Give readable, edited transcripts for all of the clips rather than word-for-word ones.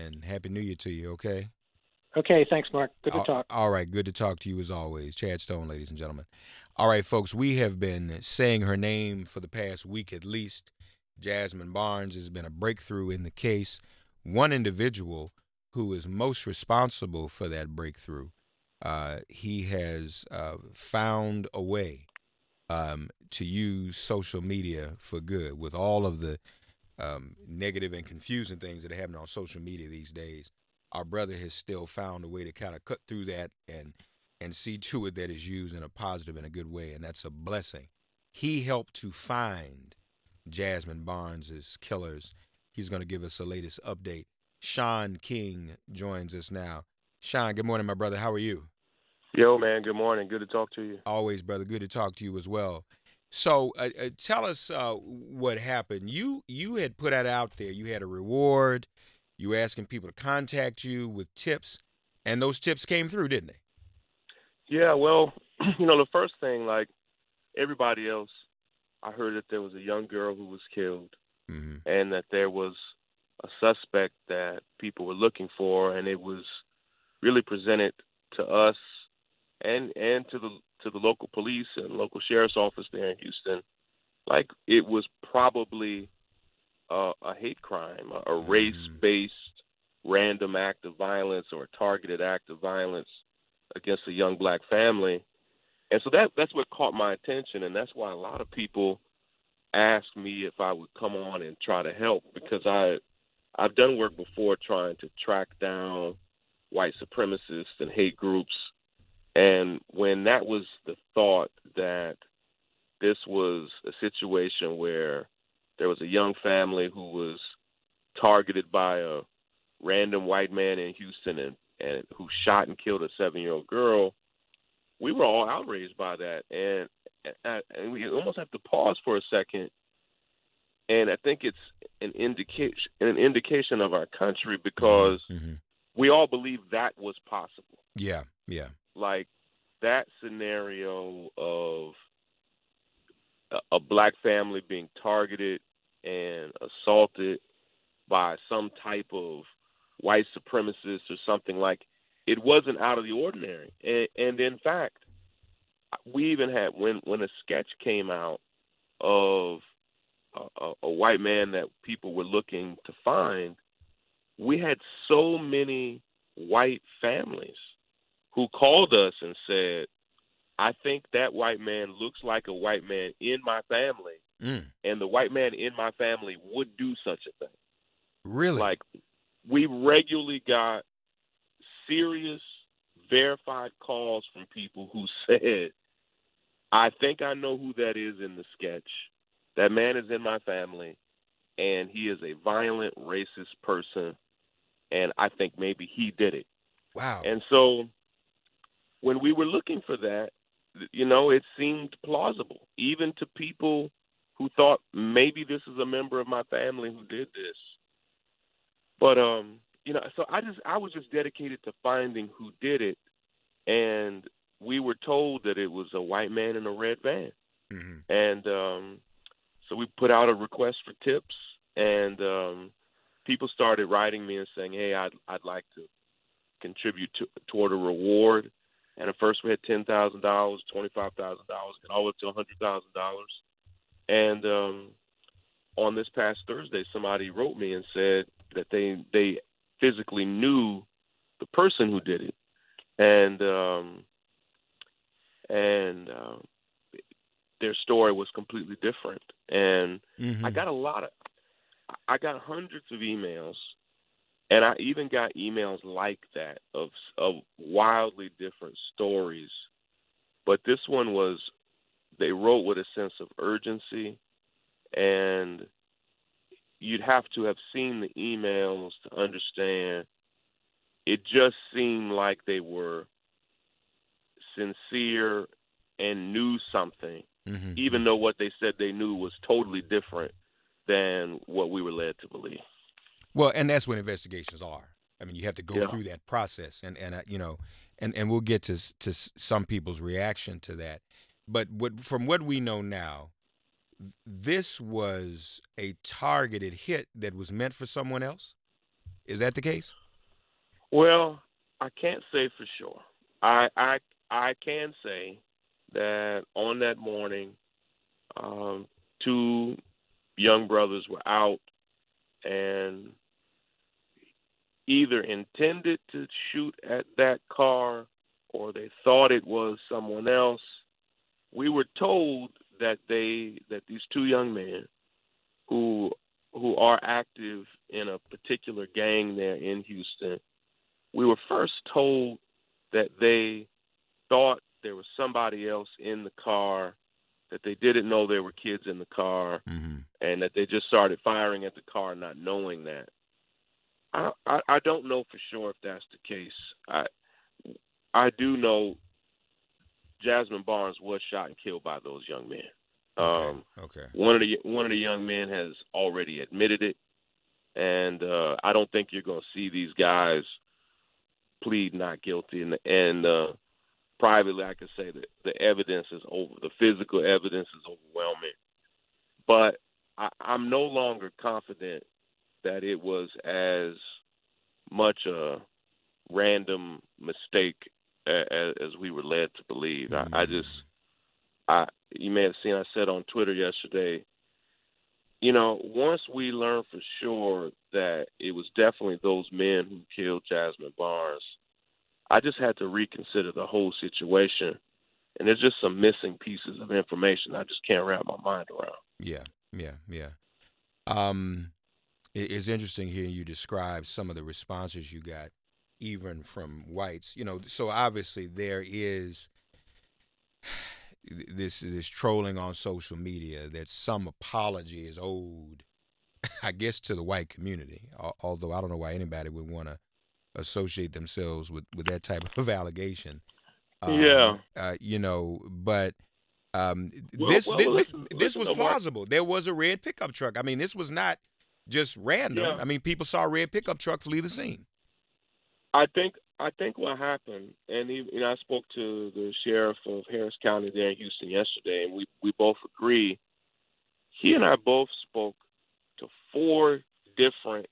man. Happy New Year to you, okay? Okay, thanks, Mark. Good to talk. All right, good to talk to you as always. Chad Stone, ladies and gentlemen. All right, folks, we have been saying her name for the past week at least. Jazmine Barnes has been a breakthrough in the case. One individual who is most responsible for that breakthrough, he has found a way to use social media for good with all of the negative and confusing things that are happening on social media these days. Our brother has still found a way to kind of cut through that and see to it that is used in a positive and a good way, and that's a blessing. He helped to find Jazmine Barnes's killers. He's going to give us the latest update. Shaun King joins us now. Shaun, good morning, my brother. How are you? Yo, man. Good morning. Good to talk to you. Always, brother. Good to talk to you as well. So, tell us what happened. You had put that out there. You had a reward. You were asking people to contact you with tips, and those tips came through, didn't they? Yeah, well, the first thing, like everybody else, I heard that there was a young girl who was killed Hmm. and that there was a suspect that people were looking for, and it was really presented to us and to the local police and local sheriff's office there in Houston, like it was probably a hate crime, a Hmm. race-based random act of violence or a targeted act of violence against a young black family. And so that's what caught my attention, and that's why a lot of people asked me if I would come on and try to help because I've done work before trying to track down white supremacists and hate groups. And when that was the thought that this was a situation where there was a young family who was targeted by a random white man in Houston and who shot and killed a 7-year-old girl, we were all outraged by that. And we almost have to pause for a second. And I think it's an indication of our country Hmm. because Hmm. we all believe that was possible. Yeah, yeah. Like that scenario of a black family being targeted and assaulted by some type of white supremacist or something like it wasn't out of the ordinary. And in fact, we even had when a sketch came out of a white man that people were looking to find, we had so many white families who called us and said, I think that white man looks like a white man in my family, Mm. and the white man in my family would do such a thing. Really? Like, we regularly got serious, verified calls from people who said, I think I know who that is in the sketch. That man is in my family, and he is a violent, racist person, and I think maybe he did it. Wow. And so when we were looking for that, it seemed plausible, even to people who thought maybe this is a member of my family who did this. But so I was just dedicated to finding who did it, and we were told that it was a white man in a red van, Hmm. and so we put out a request for tips, and people started writing me and saying, "Hey, I'd like to contribute toward a reward." And at first we had $10,000, $25,000, and all the way up to $100,000. And on this past Thursday, somebody wrote me and said that they physically knew the person who did it, and and their story was completely different. And I Hmm. got I got hundreds of emails, and I even got emails like that of wildly different stories. But this one was they wrote with a sense of urgency, and you'd have to have seen the emails to understand. It just seemed like they were sincere and knew something, even Hmm. though what they said they knew was totally different than what we were led to believe. Well, and that's what investigations are. I mean, you have to go Yeah. through that process, and we'll get to some people's reaction to that. But from what we know now, this was a targeted hit that was meant for someone else. Is that the case? Well, I can't say for sure. I can say that on that morning, two young brothers were out and either intended to shoot at that car or they thought it was someone else. We were told that these two young men who are active in a particular gang there in Houston, we were first told that they thought there was somebody else in the car, that they didn't know there were kids in the car, and that they just started firing at the car not knowing that. I don't know for sure if that's the case. I do know Jazmine Barnes was shot and killed by those young men. Okay. One of the young men has already admitted it, and I don't think you're going to see these guys plead not guilty. And privately, I can say that the evidence is over. The physical evidence is overwhelming. But I'm no longer confident that it was as much a random mistake as we were led to believe. You may have seen I said on Twitter yesterday, once we learn for sure that it was definitely those men who killed Jazmine Barnes, I just had to reconsider the whole situation. And there's just some missing pieces of information I just can't wrap my mind around. Yeah. It's interesting hearing you describe some of the responses you got, even from whites. So obviously there is this trolling on social media that some apology is owed, I guess, to the white community. Although I don't know why anybody would want to associate themselves with that type of allegation. Yeah. But listen, this was Mark. plausible. There was a red pickup truck. I mean, this was not just random. Yeah. I mean, people saw a red pickup truck flee the scene. I think what happened, and I spoke to the sheriff of Harris County there in Houston yesterday, and we both agree. He and I both spoke to 4 different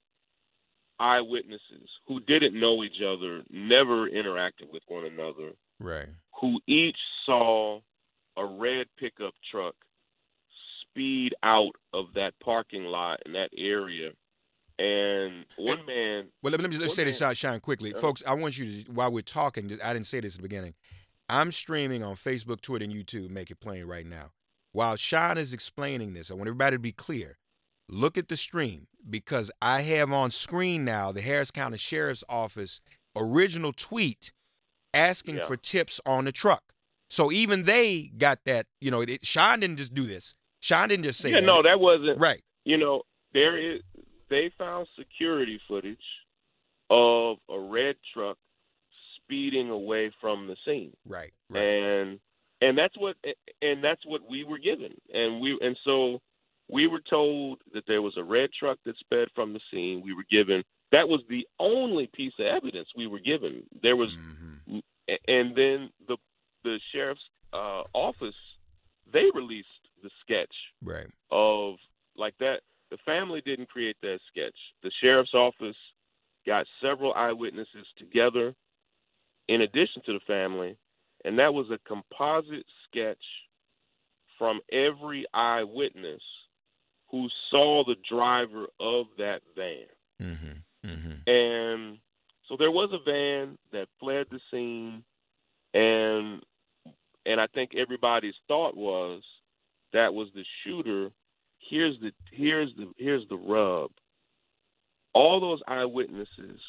eyewitnesses who didn't know each other, never interacted with one another, right? Who each saw a red pickup truck speed out of that parking lot in that area. And one man. Well, let me just say this, Shaun, quickly. Folks, I want you to, while we're talking, I didn't say this at the beginning. I'm streaming on Facebook, Twitter, and YouTube. Make it plain right now. While Shaun is explaining this, I want everybody to be clear. Look at the stream, because I have on screen now the Harris County Sheriff's Office original tweet asking for tips on the truck. So even they got that, Shaun didn't just do this. Shaun didn't just say that. No, that wasn't. Right. They found security footage of a red truck speeding away from the scene. Right. And that's what we were given. And so we were told that there was a red truck that sped from the scene. We were given, that was the only piece of evidence we were given. There was, and then the sheriff's office, they released the sketch of like that. The family didn't create that sketch. The sheriff's office got several eyewitnesses together in addition to the family, and that was a composite sketch from every eyewitness who saw the driver of that van. And so there was a van that fled the scene, and I think everybody's thought was that was the shooter. Here's the rub. All those eyewitnesses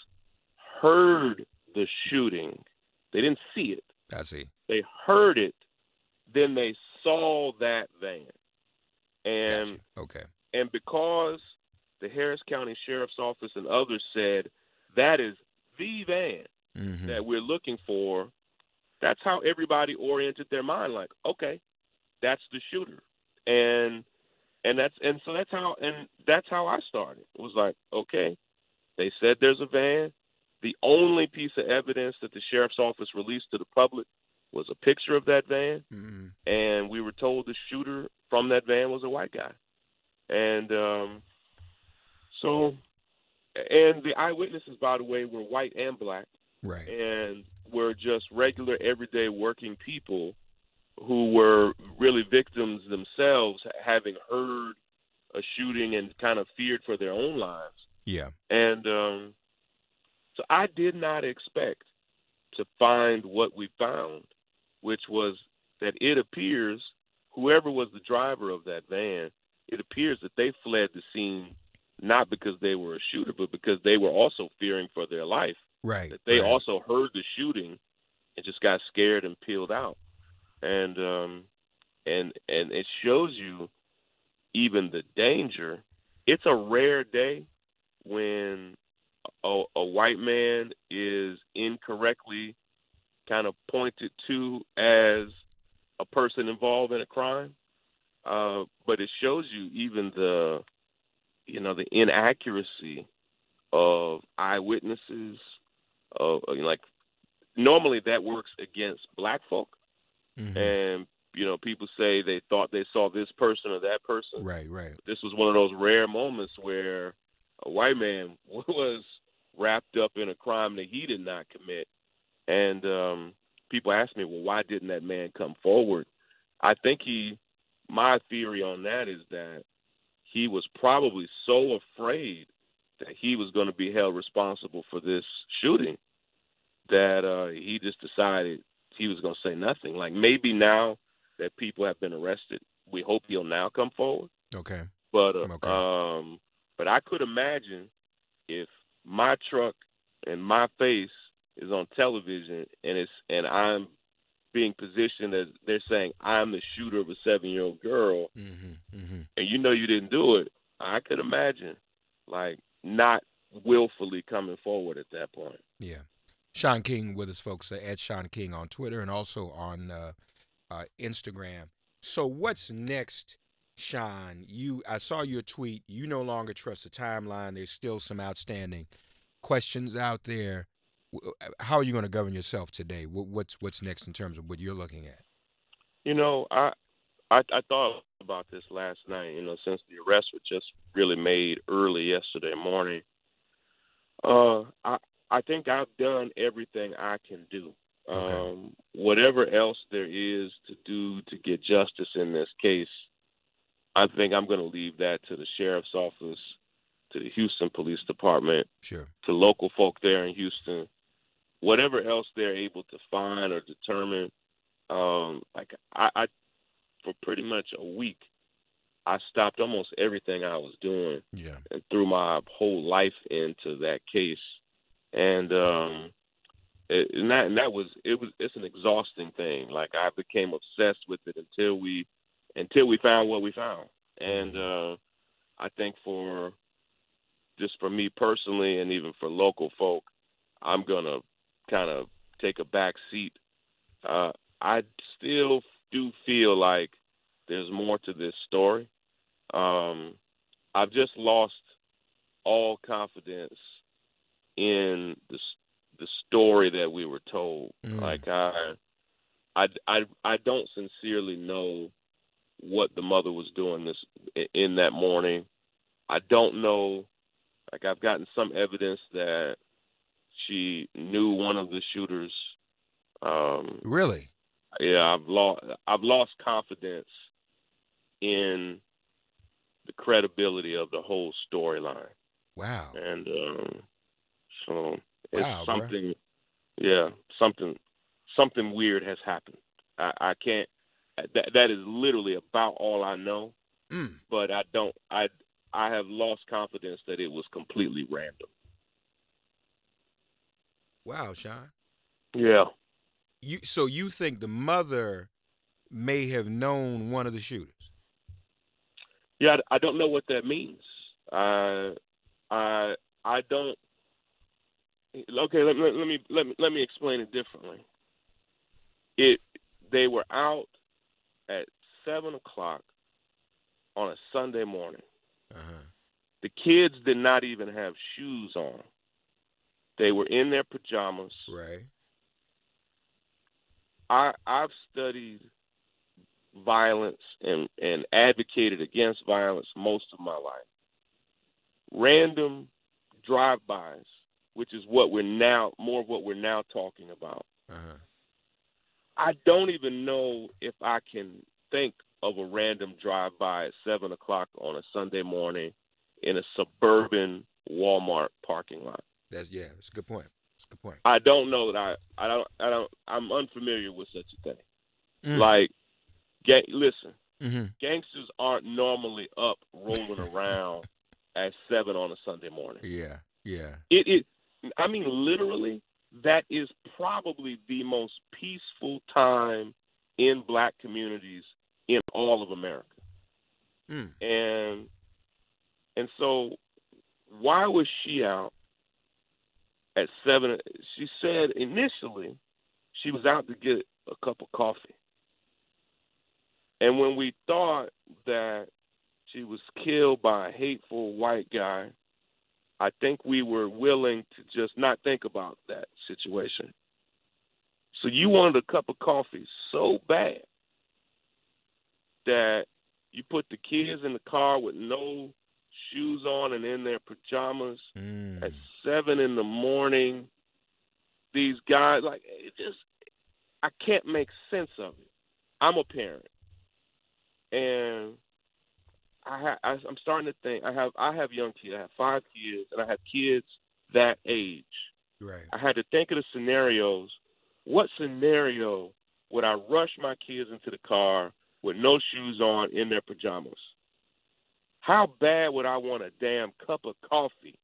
heard the shooting. They didn't see it. I see. They heard it. Then they saw that van. And gotcha. Okay. And because the Harris County Sheriff's Office and others said that is the van that we're looking for, that's how everybody oriented their mind. Like, okay, that's the shooter. And that's how I started. It was like, okay, they said there's a van. The only piece of evidence that the sheriff's office released to the public was a picture of that van, and we were told the shooter from that van was a white guy. And so And the eyewitnesses, by the way, were white and black, Right. and were just regular, everyday working people who were really victims themselves, having heard a shooting and kind of feared for their own lives. Yeah. And so I did not expect to find what we found, which was that it appears whoever was the driver of that van, it appears that they fled the scene not because they were a shooter, but because they were also fearing for their life. Right. That they right. also heard the shooting and just got scared and peeled out. And it shows you even the danger. It's a rare day when a white man is incorrectly kind of pointed to as a person involved in a crime. But it shows you even the inaccuracy of eyewitnesses. Like normally that works against black folk, and people say they thought they saw this person or that person. Right, right. This was one of those rare moments where a white man was wrapped up in a crime that he did not commit. And people ask me, well, why didn't that man come forward? I think my theory on that is that he was probably so afraid that he was going to be held responsible for this shooting that he just decided he was going to say nothing. Like maybe now that people have been arrested, we hope he'll now come forward. Okay. But okay. But I could imagine if my truck and my face is on television and I'm being positioned as they're saying I'm the shooter of a 7-year-old girl, and you didn't do it, I could imagine like not willfully coming forward at that point. Yeah. Shaun King with us, folks, at Shaun King on Twitter and also on Instagram. So what's next, Shaun? I saw your tweet. You no longer trust the timeline. There's still some outstanding questions out there. How are you going to govern yourself today? What's next in terms of what you're looking at? I thought about this last night. Since the arrests were just really made early yesterday morning, I think I've done everything I can do. Okay. Whatever else there is to do to get justice in this case, I think I'm going to leave that to the sheriff's office, to the Houston Police Department, sure, to local folk there in Houston. Whatever else they're able to find or determine, I for pretty much a week, I stopped almost everything I was doing and threw my whole life into that case. And it's an exhausting thing. Like I became obsessed with it until we found what we found. And I think for me personally, and even for local folk, I'm gonna kind of take a back seat. I still do feel like there's more to this story. I've just lost all confidence in the story that we were told. Like I don't sincerely know what the mother was doing in that morning. I don't know. Like I've gotten some evidence that she knew one of the shooters. Really? Yeah, I've lost confidence in the credibility of the whole storyline. Wow. And so it's something. Bro. Yeah, something weird has happened. I can't. That is literally about all I know. But I don't. I have lost confidence that it was completely random. Wow, Shaun. Yeah. So you think the mother may have known one of the shooters? Yeah, I don't know what that means. I don't. Okay, let me explain it differently. They were out at 7:00 on a Sunday morning. The kids did not even have shoes on. They were in their pajamas. Right. I've studied violence and advocated against violence most of my life. Random drive-bys, which is what we're now talking about. Uh-huh. I don't even know if I can think of a random drive-by at 7 o'clock on a Sunday morning in a suburban Walmart parking lot. That's a good point. That's a good point. I don't know that I'm unfamiliar with such a thing. Mm. Like, listen, Mm-hmm. gangsters aren't normally up rolling around at 7 on a Sunday morning. Yeah. I mean, literally, that is probably the most peaceful time in black communities in all of America. Mm. And so why was she out at 7? She said initially she was out to get a cup of coffee. And when we thought that she was killed by a hateful white guy, I think we were willing to just not think about that situation. So you wanted a cup of coffee so bad that you put the kids in the car with no shoes on and in their pajamas at 7 in the morning. These guys, like, I can't make sense of it. I'm a parent, and I'm starting to think. I have young kids. I have 5 kids, and I have kids that age. Right. I had to think of the scenarios. What scenario would I rush my kids into the car with no shoes on in their pajamas? How bad would I want a damn cup of coffee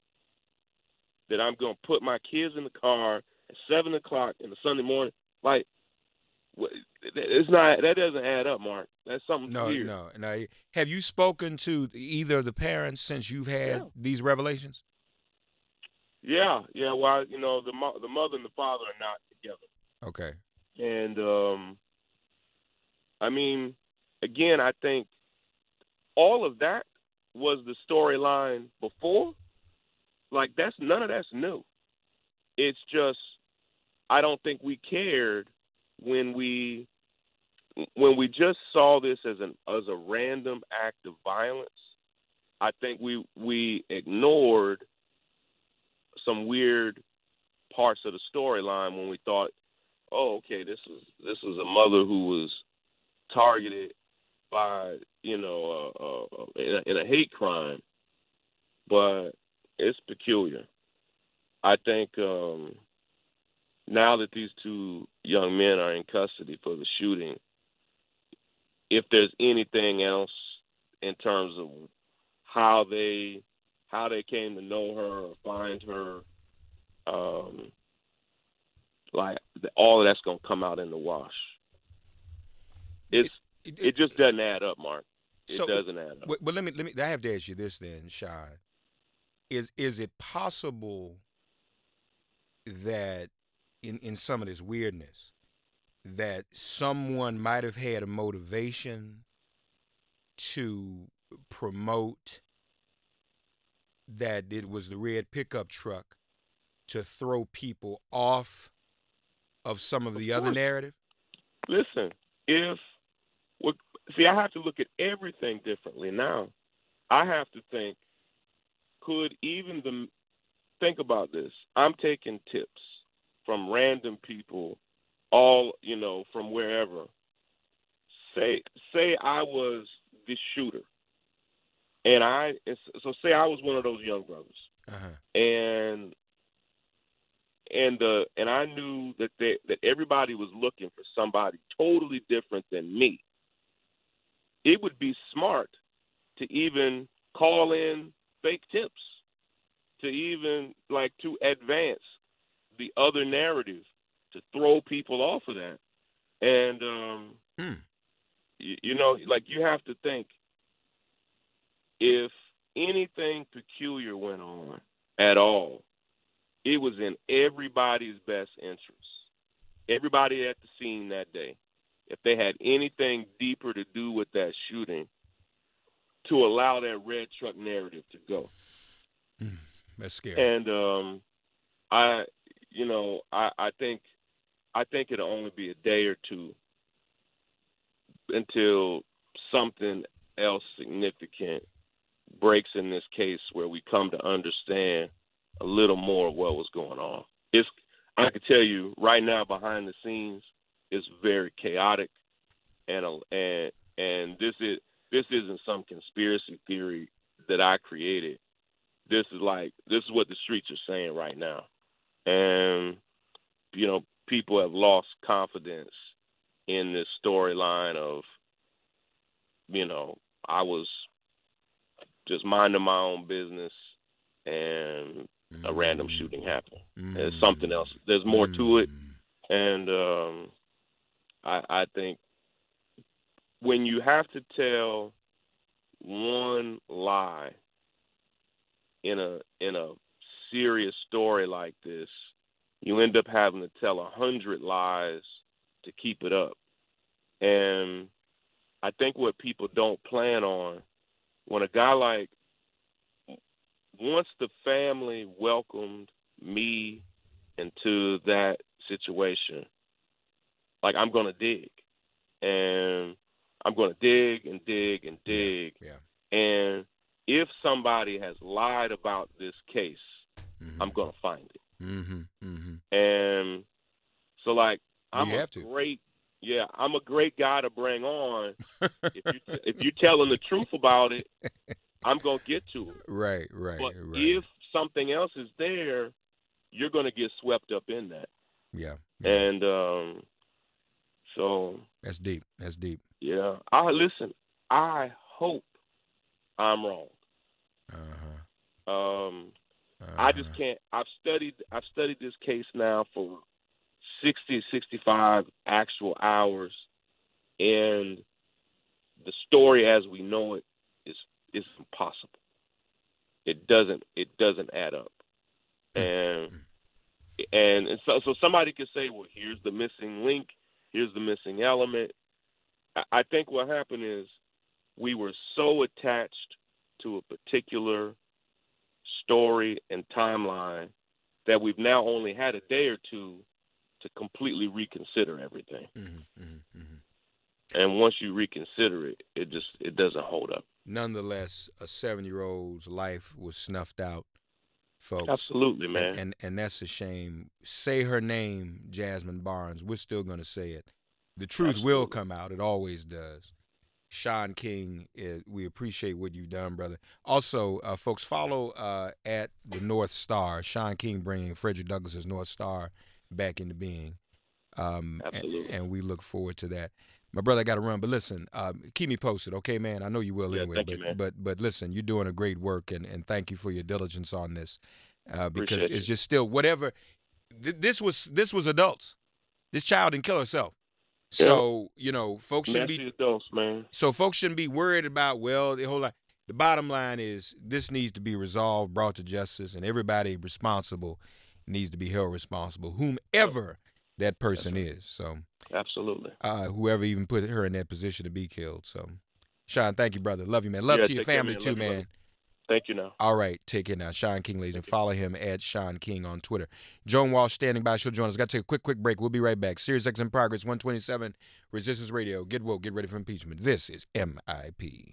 that I'm going to put my kids in the car at 7 o'clock in the Sunday morning? Like, it's not. That doesn't add up, Mark. That's something weird. No. Now, have you spoken to either of the parents since you've had these revelations? Yeah. Well, the mother and the father are not together. Okay. And I mean, again, I think all of that was the storyline before. Like, none of that's new. It's just I don't think we cared when we just saw this as a random act of violence. I think we ignored some weird parts of the storyline when we thought, oh, okay, this is a mother who was targeted by in a hate crime, but it's peculiar. I think now that these 2 young men are in custody for the shooting, if there's anything else in terms of how they came to know her or find her, like all of that's gonna come out in the wash. It just doesn't add up, Mark. It doesn't add up. Well, let me. I have to ask you this then, Shaun. Is it possible that in some of this weirdness that someone might have had a motivation to promote that it was the red pickup truck to throw people off of some of the other narrative? Listen, I have to look at everything differently now. I have to think, think about this. I'm taking tips from random people, all, from wherever. Say I was the shooter, and say I was one of those young brothers, and I knew that everybody was looking for somebody totally different than me. It would be smart to even call in fake tips, to even to advance the other narrative, to throw people off of that. And you have to think, if anything peculiar went on at all, it was in everybody's best interest. Everybody at the scene that day, if they had anything deeper to do with that shooting, to allow that red truck narrative to go. That's scary. And I think it'll only be a day or two until something else significant breaks in this case, where we come to understand a little more of what was going on. I could tell you right now, behind the scenes, it's very chaotic, and this isn't some conspiracy theory that I created. This is what the streets are saying right now, and people have lost confidence in this storyline of, I was just minding my own business and a random shooting happened. There's something else. There's more to it, and I think when you have to tell one lie in a serious story like this, you end up having to tell 100 lies to keep it up. And I think what people don't plan on, when a guy once the family welcomed me into that situation, I'm going to dig. And I'm going to dig and dig and dig. Yeah. And if somebody has lied about this case, I'm going to find it. And so, I'm I'm a great guy to bring on. If you're telling the truth about it, I'm going to get to it. Right. But if something else is there, you're going to get swept up in that. Yeah. And so that's deep. Yeah. I hope I'm wrong. I just can't. I've studied this case now for 60, 65 actual hours, and the story as we know it is impossible. It doesn't add up, and so somebody could say, well, here's the missing link, here's the missing element. I think what happened is we were so attached to a particular story and timeline that we've now only had a day or two to completely reconsider everything. And once you reconsider it, it doesn't hold up. Nonetheless, a 7-year-old's life was snuffed out, folks. Absolutely, man. And that's a shame. Say her name, Jazmine Barnes. We're still going to say it. The truth will come out. It always does. Shaun King, we appreciate what you've done, brother. Also, folks, follow at the North Star. Shaun King bringing Frederick Douglass's North Star back into being. Absolutely. And we look forward to that. My brother, I got to run, but listen, keep me posted, okay, man? I know you will anyway. Thank you, man. But listen, you're doing a great work, and thank you for your diligence on this, because Appreciate it's just still whatever. This was adults. This child didn't kill herself. So, folks shouldn't be adults, man. So folks shouldn't be worried about, the whole lot. The bottom line is this needs to be resolved, brought to justice, and everybody responsible needs to be held responsible, whomever that person is. So absolutely. Whoever even put her in that position to be killed. So, Shaun, thank you, brother. Love you, man. Love to your family too, man. Thank you now. All right, take care now. Shaun King, ladies, and follow him at Shaun King on Twitter. Joan Walsh standing by. She'll join us. Got to take a quick break. We'll be right back. Sirius XM Progress 127, Resistance Radio. Get woke. Get ready for impeachment. This is MIP.